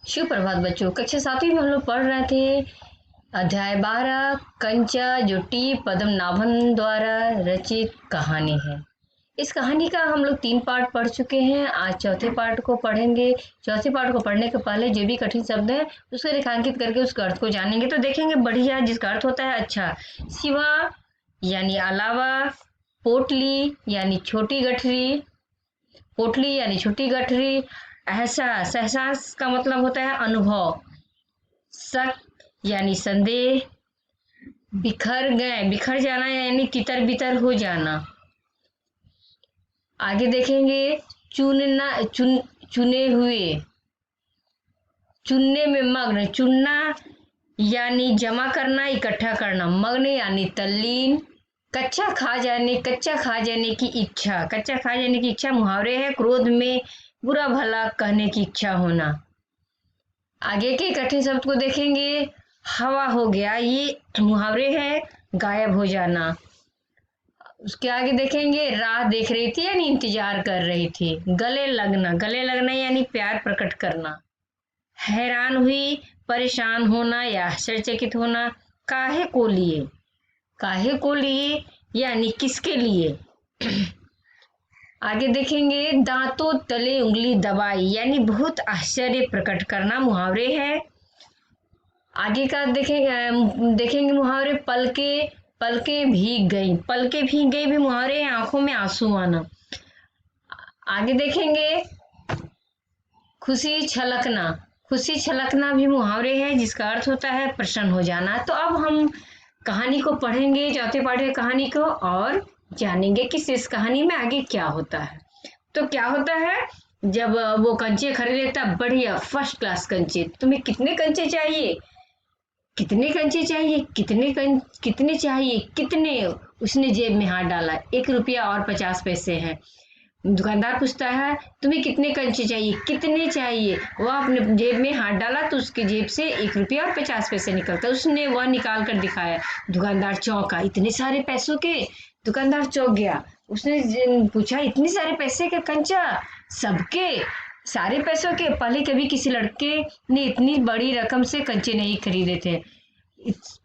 सुप्रभात बच्चों। कक्षा 7वीं में हम लोग पढ़ रहे थे अध्याय 12 कंचा, जो टी पद्मनाभन द्वारा रचित कहानी है। इस कहानी का हम लोग 3 पार्ट पढ़ चुके हैं। आज चौथे पार्ट को पढ़ेंगे। चौथे पार्ट को पढ़ने के पहले जो भी कठिन शब्द है उसको रेखांकित करके उसका अर्थ को जानेंगे तो देखेंगे बढ़िया, जिसका अर्थ होता है अच्छा। सिवा यानी अलावा, पोटली यानी छोटी गठरी, पोटली यानी छोटी गठरी, एहसास, एहसास का मतलब होता है अनुभव, शक यानी संदेह, बिखर गए, बिखर जाना यानी तितर बितर हो जाना। आगे देखेंगे चुनना, चुने हुए, चुनने में मग्न, चुनना यानी जमा करना, इकट्ठा करना, मग्न यानी तल्लीन, कच्चा खा जाने, कच्चा खा जाने की इच्छा, कच्चा खा जाने की इच्छा मुहावरे है। क्रोध में बुरा भला कहने की इच्छा होना। आगे के कठिन शब्द को देखेंगे। हवा हो गया, ये मुहावरे है, गायब हो जाना। उसके आगे देखेंगे राह देख रही थी यानी इंतजार कर रही थी। गले लगना, गले लगना यानी प्यार प्रकट करना। हैरान हुई, परेशान होना या आश्चर्यचकित होना। काहे को लिए, काहे को लिए यानी किसके लिए। आगे देखेंगे दांतों तले उंगली दबाई यानी बहुत आश्चर्य प्रकट करना, मुहावरे है। आगे का देखेंगे मुहावरे पलके, पलके भीग गई, पलके भीग गई भी मुहावरे है, आंखों में आंसू आना। आगे देखेंगे खुशी छलकना, खुशी छलकना भी मुहावरे है जिसका अर्थ होता है प्रसन्न हो जाना। तो अब हम कहानी को पढ़ेंगे, चौथे पाठ की कहानी को, और जानेंगे कि इस कहानी में आगे क्या होता है। तो क्या होता है, जब वो कंचे खरीद लेता, बढ़िया फर्स्ट क्लास कंचे। तुम्हें कितने कंचे चाहिए, कितने कंचे चाहिए, कितने चाहिए, कितने। उसने जेब में हाथ डाला, 1 रुपया और 50 पैसे हैं। दुकानदार पूछता है तुम्हें कितने कंचे चाहिए, कितने चाहिए। वह अपने जेब में हाथ डाला तो उसकी जेब से 1 रुपया और 50 पैसे निकलता, उसने वह निकाल कर दिखाया। दुकानदार चौंका, इतने सारे पैसों के। दुकानदार चौंक गया, उसने पूछा इतने सारे पैसे के कंचा, सबके, सारे पैसों के। पहले कभी किसी लड़के ने इतनी बड़ी रकम से कंचे नहीं खरीदे थे।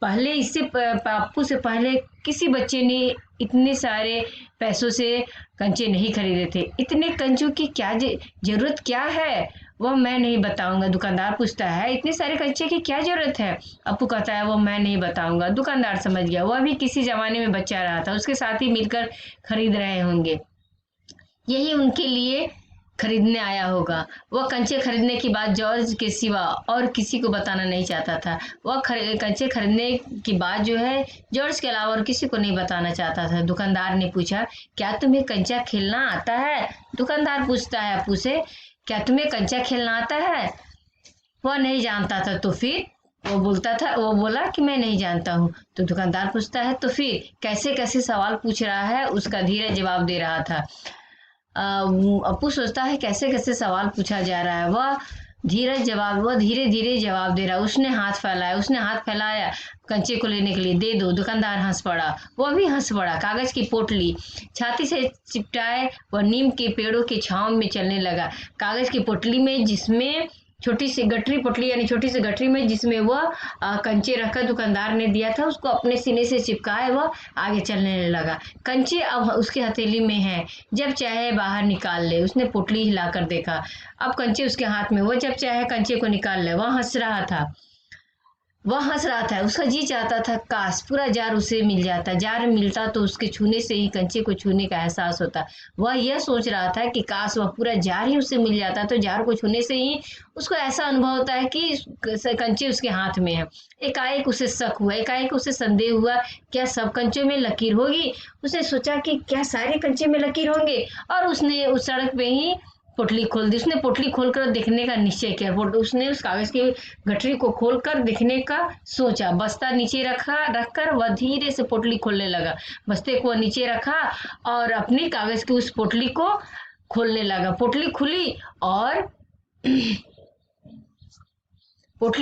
पहले इससे पाप्पू से पहले किसी बच्चे ने इतने सारे पैसों से कंचे नहीं खरीदे थे। इतने कंचों की क्या जरूरत क्या है, वह मैं नहीं बताऊंगा। दुकानदार पूछता है इतने सारे कंचे की क्या जरूरत है। अप्पू कहता है वो मैं नहीं बताऊंगा। दुकानदार समझ गया, वह भी किसी जमाने में बच्चा रहा था, उसके साथ ही मिलकर खरीद रहे होंगे, यही उनके लिए खरीदने आया होगा। वह कंचे खरीदने की बात जॉर्ज के सिवा और किसी को बताना नहीं चाहता था। वह कंचे खरीदने की बात जो है जॉर्ज के अलावा और किसी को नहीं बताना चाहता था। दुकानदार ने पूछा क्या तुम्हें कंचा खेलना आता है। दुकानदार पूछता है अप्पू से क्या तुम्हें कंचा खेलना आता है। वह नहीं जानता था, तो फिर वो बोला कि मैं नहीं जानता हूँ। तो दुकानदार पूछता है तो फिर, कैसे कैसे सवाल पूछ रहा है, उसका धीरे जवाब दे रहा था। अप्पू सोचता है कैसे कैसे सवाल पूछा जा रहा है, वह धीरे धीरे जवाब दे रहा है। उसने हाथ फैलाया कंचे को लेने के लिए। दे दो। दुकानदार हंस पड़ा, वह भी हंस पड़ा। कागज की पोटली छाती से चिपटाए वह नीम के पेड़ों की छांव में चलने लगा। कागज की पोटली में, जिसमें छोटी सी गठरी, पोटली यानी छोटी सी गठरी में जिसमें वह कंचे रखकर दुकानदार ने दिया था, उसको अपने सीने से चिपकाए वह आगे चलने लगा। कंचे अब उसके हथेली में है, जब चाहे बाहर निकाल ले। उसने पोटली हिलाकर देखा, अब कंचे उसके हाथ में, वो जब चाहे कंचे को निकाल ले। वह हंस रहा था। उसका जी चाहता था काश पूरा जार उसे मिल जाता। जार मिलता तो उसके छूने से ही कंचे को छूने का एहसास होता। वह यह सोच रहा था कि काश वह पूरा जार ही उसे मिल जाता, तो जार को छूने से ही उसको ऐसा अनुभव होता है कि कंचे उसके हाथ में है। एकाएक उसे शक हुआ, एकाएक उसे संदेह हुआ, क्या सब कंचों में लकीर होगी। उसने सोचा कि क्या सारे कंचे में लकीर होंगे, और उसने उस सड़क पे ही पोटली खोल दी। उसने पोटली खोलकर देखने का निश्चय किया। उसने उस कागज की गठरी को खोलकर देखने का सोचा। बस्ता नीचे रखकर वह धीरे से पोटली खोलने लगा। बस्ते को नीचे रखा और अपनी कागज की उस पोटली को खोलने लगा। पोटली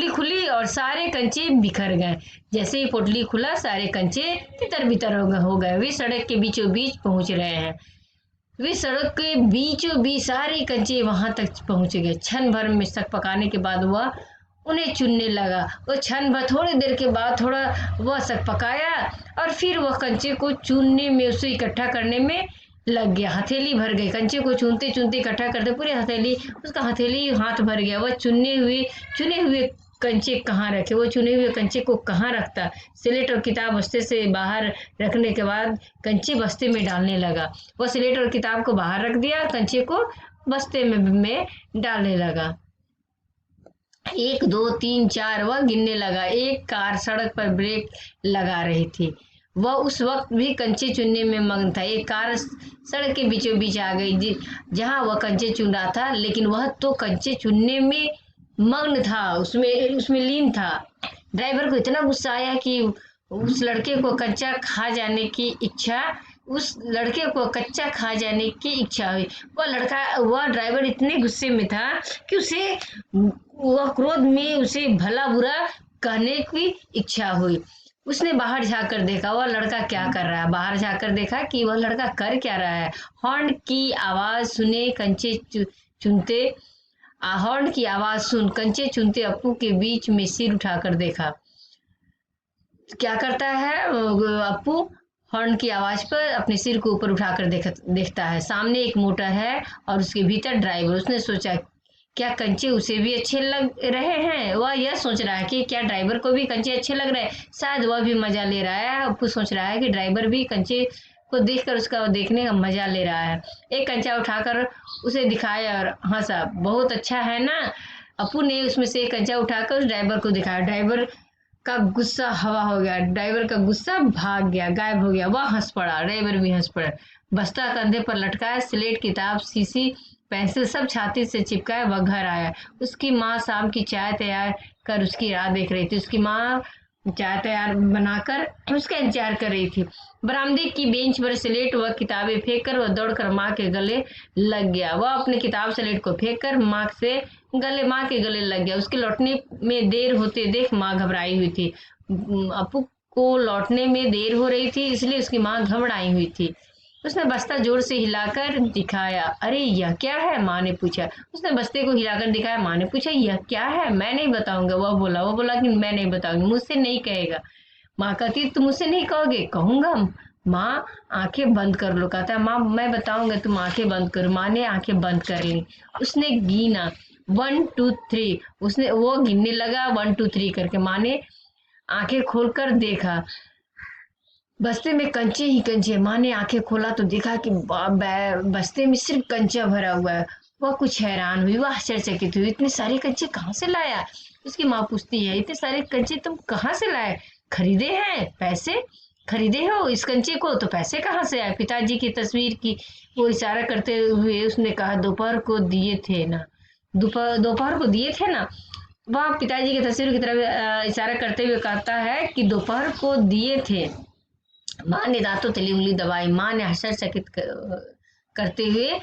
खुली और सारे कंचे बिखर गए। जैसे ही पोटली खुला, सारे कंचे तितर बितर हो गए। वे सड़क के बीचों बीच पहुंच रहे हैं। वे सड़क के बीचों बीच सारे कंचे वहां तक पहुंच गए। क्षण भर में तक पकाने के बाद वह उन्हें चुनने लगा। वो क्षण भर थोड़ी देर के बाद थोड़ा वह सक पकाया और फिर वह कंचे को चुनने में, उसे इकट्ठा करने में लग गया। हथेली भर गई। कंचे को चुनते चुनते इकट्ठा करते पूरी हथेली, उसका हथेली हाथ भर गया। वह चुने हुए कंचे कहाँ रखे, वो चुने हुए कंचे को कहाँ रखता। स्लेट और किताब बस्ते से बाहर रखने के बाद कंचे बस्ते में डालने लगा। वह स्लेट और किताब को बाहर रख दिया, कंचे को बस्ते में डालने लगा। 1 2 3 4 वह गिनने लगा। एक कार सड़क पर ब्रेक लगा रही थी। वह उस वक्त भी कंचे चुनने में मग्न था। एक कार सड़क के बीचों बीच आ गई जहां वह कंचे चुन रहा था, लेकिन वह तो कंचे चुनने में मग्न था, उसमें लीन था। ड्राइवर को इतना गुस्सा आया कि उस लड़के को कच्चा खा जाने की इच्छा उस लड़के को कच्चा खा जाने की इच्छा हुई। वह ड्राइवर इतने गुस्से में था कि वह क्रोध में उसे भला बुरा कहने की इच्छा हुई। उसने बाहर झांक कर देखा वह लड़का क्या कर रहा है। बाहर झांक कर देखा कि वह लड़का कर क्या रहा है। हॉर्न की आवाज सुने कंचे चुनते हॉर्न की आवाज सुन कंचे चुनते अप्पू के बीच में सिर उठाकर देखा। क्या करता है अप्पू? हॉर्न की आवाज पर अपने सिर को ऊपर उठाकर देखता है। सामने एक मोटर है और उसके भीतर ड्राइवर। उसने सोचा क्या कंचे उसे भी अच्छे लग रहे हैं। वह यह सोच रहा है कि क्या ड्राइवर को भी कंचे अच्छे लग रहे हैं। शायद वह भी मजा ले रहा है। अप्पू सोच रहा है कि ड्राइवर भी कंचे को देखकर उसका देखने का मजा ले रहा है। एक कंचा उठाकर उसे दिखाया और हंसा। बहुत अच्छा है ना। अप्पू ने उसमें से एक कंचा उठाकर उस ड्राइवर को दिखाया। ड्राइवर का गुस्सा हवा हो गया। ड्राइवर का गुस्सा भाग गया, गायब हो गया। वह हंस पड़ा, ड्राइवर भी हंस पड़ा। बस्ता कंधे पर लटकाया, स्लेट किताब शीशी पेंसिल सब छाती से चिपकाए वह घर आया। उसकी माँ शाम की चाय तैयार कर उसकी राह देख रही थी। उसकी माँ चाय तैयार बनाकर उसका इंतजार कर रही थी। बरामदे की बेंच पर स्लेट व किताबें फेंक कर वह दौड़कर माँ के गले लग गया। वह अपने किताब स्लेट को फेंक कर माँ के गले लग गया। उसके लौटने में देर होते देख माँ घबराई हुई थी। अप्पू को लौटने में देर हो रही थी, इसलिए उसकी माँ घबराई हुई थी। उसने बस्ता जोर से हिलाकर दिखाया। अरे यह क्या है? माँ ने पूछा। उसने बस्ते को हिलाकर दिखाया। माँ ने पूछा यह क्या है? मैं नहीं बताऊंगा। वह बोला कि मैं नहीं बताऊंगी, मुझसे नहीं कहेगा। माँ कहती तुम मुझसे नहीं कहोगे? कहूंगा। माँ आंखें बंद कर लो। कहता माँ मैं बताऊंगा, तुम आंखें बंद करो। माँ ने आंखें बंद कर ली। उसने गिना 1 2 3। वो गिनने लगा 1 2 3 करके। माँ ने आंखें खोलकर देखा, बस्ते में कंचे ही कंचे। माँ ने आंखें खोला तो देखा कि बस्ते में सिर्फ कंचा भरा हुआ है। वह कुछ हैरान हुई, वह आश्चर्यचकित हुई। इतने सारे कंचे कहाँ से लाया? उसकी माँ पूछती है इतने सारे कंचे तुम कहाँ से लाए? खरीदे हैं? पैसे खरीदे हो इस कंचे को? तो पैसे कहाँ से आए? पिताजी की तस्वीर की वो इशारा करते हुए उसने कहा दोपहर को दिए थे ना। दोपहर को दिए थे ना। वह पिताजी की तस्वीर की तरफ इशारा करते हुए कहता है कि दोपहर को दिए थे। माँ ने दांतों तली उंगली दबाई। माँ ने आश्चर्यचकित करते हुए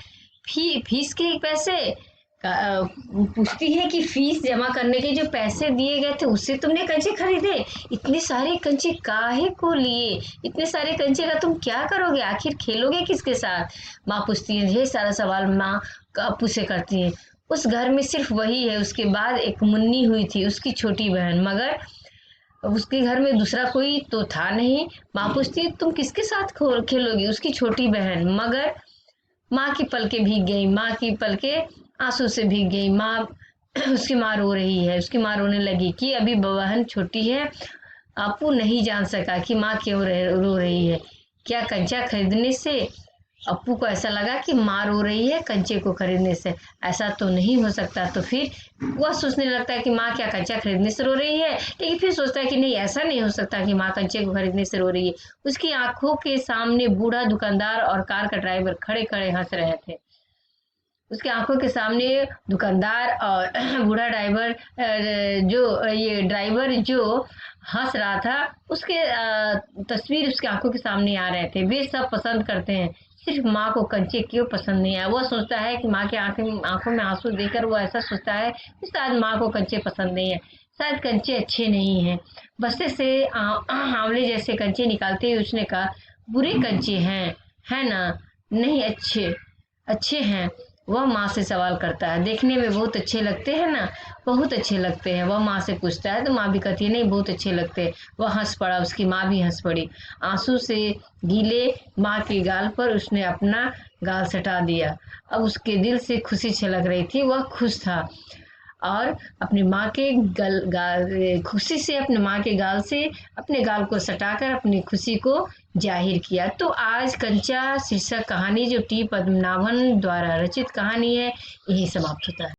फीस के पैसे पूछती है कि फीस जमा करने के जो पैसे दिए गए थे उससे तुमने कंचे खरीदे? इतने सारे कंचे काहे को लिए? इतने सारे कंचे का तुम क्या करोगे? आखिर खेलोगे किसके साथ? माँ पूछती है। ढेर सारा सवाल माँ अप्पू से करती है। उस घर में सिर्फ वही है। उसके बाद एक मुन्नी हुई थी, उसकी छोटी बहन, मगर उसके घर में दूसरा कोई तो था नहीं। माँ पूछती तुम किसके साथ खेलोगी? उसकी छोटी बहन, मगर माँ की पलकें भीग गई। माँ की पलकें आंसू से भीग गई। उसकी माँ रो रही है। उसकी माँ रोने लगी कि अभी बहन छोटी है। अप्पू नहीं जान सका कि माँ क्यों रो रही है। क्या कंचा खरीदने से? अप्पू को ऐसा लगा कि माँ रो रही है कंचे को खरीदने से। ऐसा तो नहीं हो सकता। तो फिर वह सोचने लगता है कि माँ क्या कंचा खरीदने से रो रही है, लेकिन फिर सोचता है कि नहीं, ऐसा नहीं हो सकता कि माँ कंचे को खरीदने से रो रही है। उसकी आंखों के सामने बूढ़ा दुकानदार और कार का ड्राइवर खड़े खड़े हंस रहे थे। उसकी आंखों के सामने दुकानदार और बूढ़ा ड्राइवर जो हंस रहा था, उसके तस्वीर उसकी आंखों के सामने आ रहे थे। वे सब पसंद करते हैं, सिर्फ माँ को कंचे क्यों पसंद नहीं आया? वह सोचता है कि माँ की आंखों में आंसू देखकर वो ऐसा सोचता है कि शायद माँ को कंचे पसंद नहीं है, शायद कंचे अच्छे नहीं हैं। बस्ते से आंवले जैसे कंचे निकालते हुए उसने कहा बुरे कंचे हैं, है ना? नहीं अच्छे। अच्छे हैं? वह माँ से सवाल करता है। देखने में बहुत अच्छे लगते हैं ना, बहुत अच्छे लगते हैं। वह माँ से पूछता है तो माँ भी कहती है नहीं बहुत अच्छे लगते हैं। वह हंस पड़ा, उसकी माँ भी हंस पड़ी। आंसू से गीले माँ के गाल पर उसने अपना गाल सटा दिया। अब उसके दिल से खुशी छलक रही थी, वह खुश था और अपनी माँ के खुशी से अपने माँ के गाल से अपने गाल को सटाकर अपनी खुशी को जाहिर किया। तो आज कंचा शीर्षक कहानी जो टी पद्मनाभन द्वारा रचित कहानी है, यही समाप्त होता है।